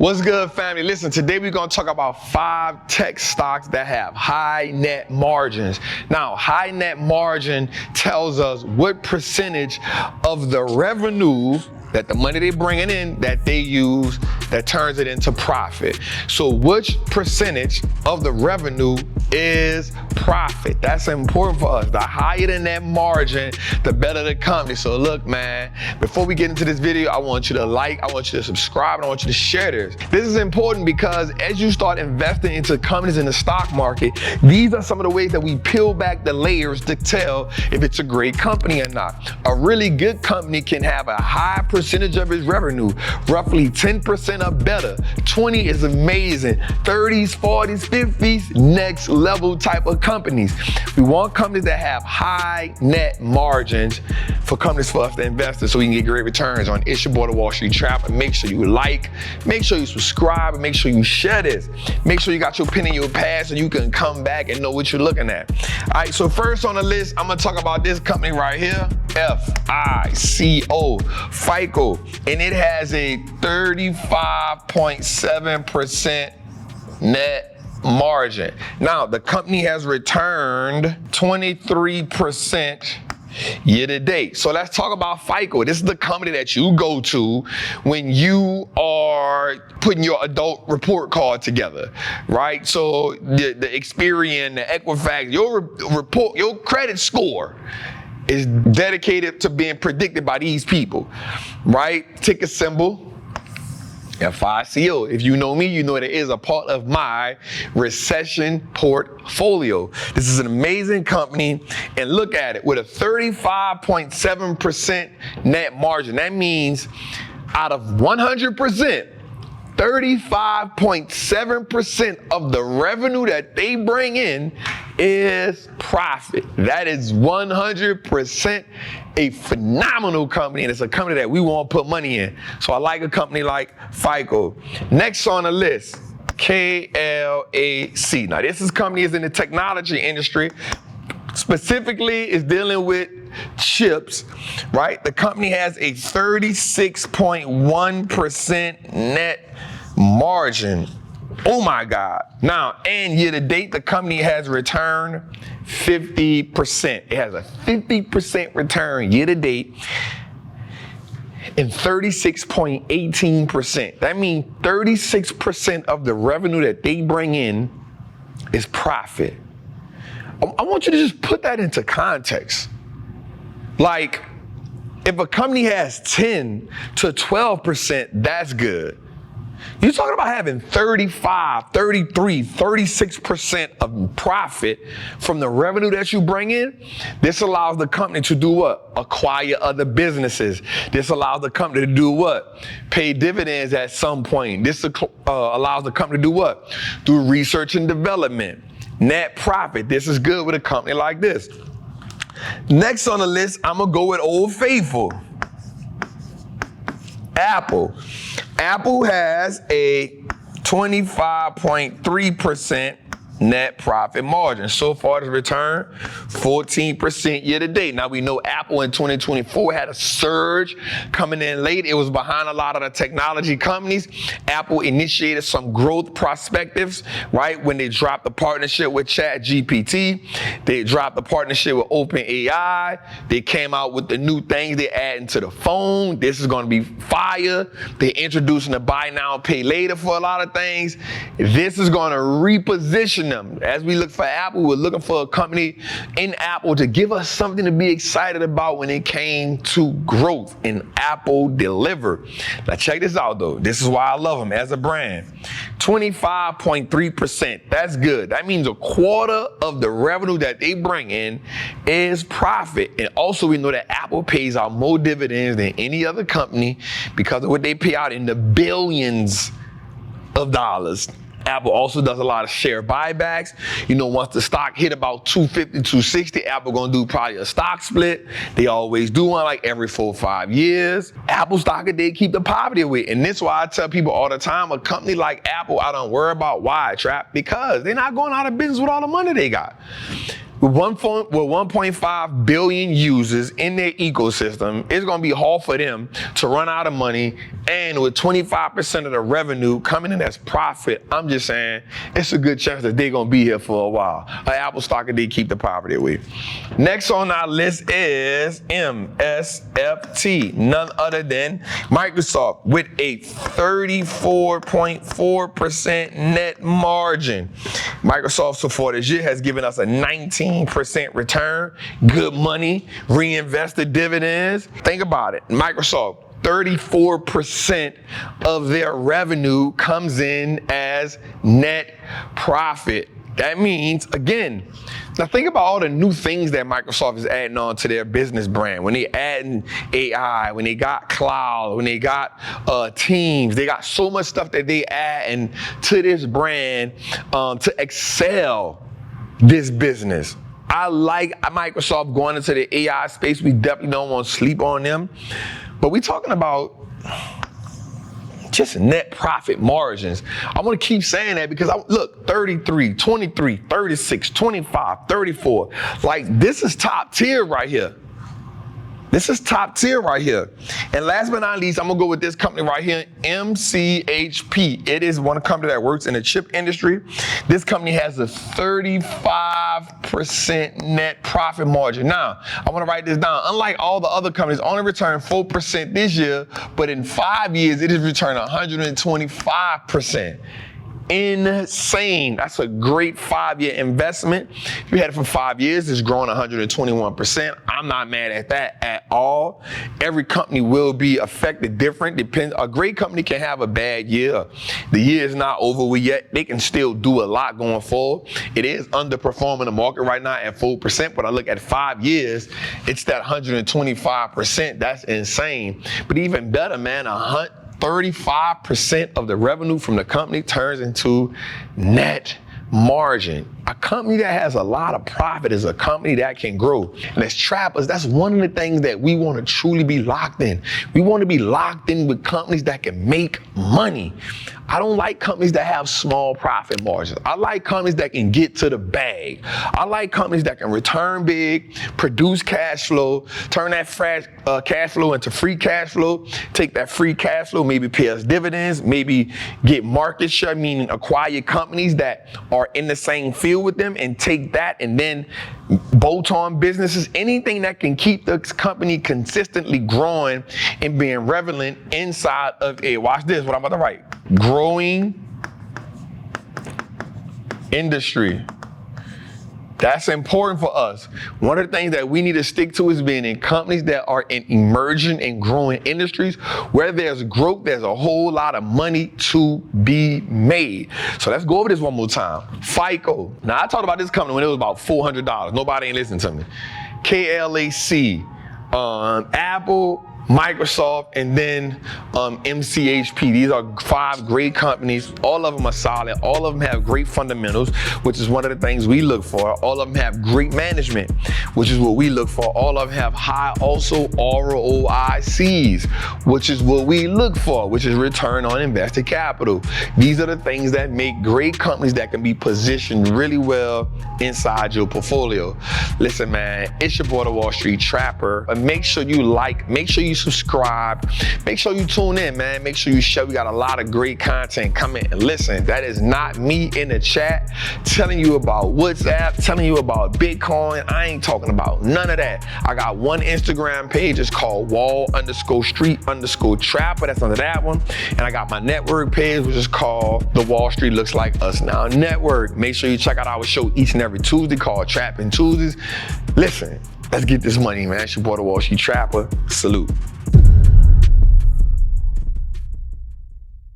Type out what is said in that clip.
What's good, family? Listen, today we're going to talk about 5 tech stocks that have high net margins. Now, high net margin tells us what percentage of the revenue that the money they're bringing in that they use that turns it into profit. So which percentage of the revenue is profit? That's important for us. The higher than that margin, the better the company. So look, man, before we get into this video, I want you to like, I want you to subscribe, and I want you to share this. This is important because as you start investing into companies in the stock market, these are some of the ways that we peel back the layers to tell if it's a great company or not. A really good company can have a high percentage of its revenue, roughly 10% or better. 20 is amazing. 30s, 40s, 50s, next level type of companies. We want companies that have high net margins for companies for us to invest in so we can get great returns on. It's your boy, the Wall Street Trap. And make sure you like, make sure you subscribe, and make sure you share this. Make sure you got your pen in your pad so you can come back and know what you're looking at. All right, so first on the list, I'm gonna talk about this company right here, FICO, FICO, and it has a 35.7% net margin. Now, the company has returned 23% year to date. So let's talk about FICO. This is the company that you go to when you are putting your adult report card together, right? So the Experian, the Equifax, your report, your credit score is dedicated to being predicted by these people, right? Ticker symbol, FICO. If you know me, you know that it is a part of my recession portfolio. This is an amazing company, and look at it with a 35.7% net margin. That means out of 100%, 35.7% of the revenue that they bring in is profit. That is 100% a phenomenal company, and it's a company that we want to put money in. So I like a company like FICO. Next on the list, KLAC. Now this company is in the technology industry. Specifically, is dealing with chips, right? The company has a 36.1% net margin. Oh my God. Now, and year to date, the company has returned 50%. It has a 50% return year to date and 36.18%. That means 36% of the revenue that they bring in is profit. I want you to just put that into context. Like, if a company has 10 to 12%, that's good. You're talking about having 35, 33, 36% of profit from the revenue that you bring in. This allows the company to do what? Acquire other businesses. This allows the company to do what? Pay dividends at some point. This allows the company to do what? Do research and development. Net profit. This is good with a company like this. Next on the list, I'm gonna go with Old Faithful. Apple. Apple has a 25.3% net profit margin. So far, it's returned 14% year to date. Now, we know Apple in 2024 had a surge coming in late. It was behind a lot of the technology companies. Apple initiated some growth perspectives, right? When they dropped the partnership with ChatGPT, they dropped the partnership with OpenAI. They came out with the new things they're adding to the phone. This is going to be fire. They're introducing the buy now, pay later for a lot of things. This is going to reposition them. As we look for Apple, we're looking for a company in Apple to give us something to be excited about when it came to growth, and Apple delivered. Now check this out though. This is why I love them as a brand. 25.3%. That's good. That means a quarter of the revenue that they bring in is profit. And also we know that Apple pays out more dividends than any other company because of what they pay out in the billions of dollars. Apple also does a lot of share buybacks. You know, once the stock hit about 250, 260, Apple gonna do probably a stock split. They always do one like every 4 or 5 years. Apple stock, they keep the poverty away. And this is why I tell people all the time, a company like Apple, I don't worry about why, Trap, because they're not going out of business with all the money they got. With 1.5 billion users in their ecosystem, it's going to be hard for them to run out of money. And with 25% of the revenue coming in as profit, I'm just saying it's a good chance that they're going to be here for a while. An Apple stock and they keep the poverty away. Next on our list is MSFT, none other than Microsoft, with a 34.4% net margin. Microsoft so far this year has given us a 19% return, good money, reinvested dividends. Think about it, Microsoft, 34% of their revenue comes in as net profit. That means, again, now think about all the new things that Microsoft is adding on to their business brand. When they adding AI, when they got cloud, when they got teams, they got so much stuff that they add to this brand to excel this business. I like Microsoft going into the AI space. We definitely don't want to sleep on them. But we're talking about just net profit margins. I want to keep saying that because look, 33, 23, 36, 25, 34. Like, this is top tier right here. This is top tier right here. And last but not least, I'm gonna go with this company right here, MCHP. It is one company that works in the chip industry. This company has a 35% net profit margin. Now, I wanna write this down. Unlike all the other companies, only returned 4% this year, but in 5 years, it has returned 125%. Insane. That's a great 5-year investment. If you had it for 5 years, it's grown 121%. I'm not mad at that at all. Every company will be affected different. Depends. A great company can have a bad year. The year is not over with yet. They can still do a lot going forward. It is underperforming the market right now at 4%, but I look at 5 years, it's that 125%. That's insane. But even better, man, 35% of the revenue from the company turns into net margin. A company that has a lot of profit is a company that can grow. And as trappers, that's one of the things that we want to truly be locked in. We want to be locked in with companies that can make money. I don't like companies that have small profit margins. I like companies that can get to the bag. I like companies that can return big, produce cash flow, turn that cash flow into free cash flow, take that free cash flow, maybe pay us dividends, maybe get market share, meaning acquire companies that are in the same field with them and take that and then bolt on businesses, anything that can keep the company consistently growing and being relevant inside of a, watch this, what I'm about to write, growing industry. That's important for us. One of the things that we need to stick to is being in companies that are in emerging and growing industries. Where there's growth, there's a whole lot of money to be made. So let's go over this one more time. FICO. Now, I talked about this company when it was about $400. Nobody ain't listening to me. KLAC, Apple, Microsoft, and then MCHP. These are 5 great companies. All of them are solid. All of them have great fundamentals, which is one of the things we look for. All of them have great management, which is what we look for. All of them have high also ROICs, which is what we look for, which is return on invested capital. These are the things that make great companies that can be positioned really well inside your portfolio. Listen, man, it's your boy, the Wall Street Trapper. But make sure you like, make sure you subscribe, make sure you tune in, man. Make sure you share. We got a lot of great content coming. And listen, that is not me in the chat telling you about WhatsApp, telling you about Bitcoin. I ain't talking about none of that. I got one Instagram page. It's called Wall_Street_Trapper. That's under that one. And I got my network page, which is called the Wall Street Looks Like Us Now Network. Make sure you check out our show each and every Tuesday called Trapping Tuesdays. Listen, let's get this money, man. It's your boy, the Wall Street Trapper. Salute.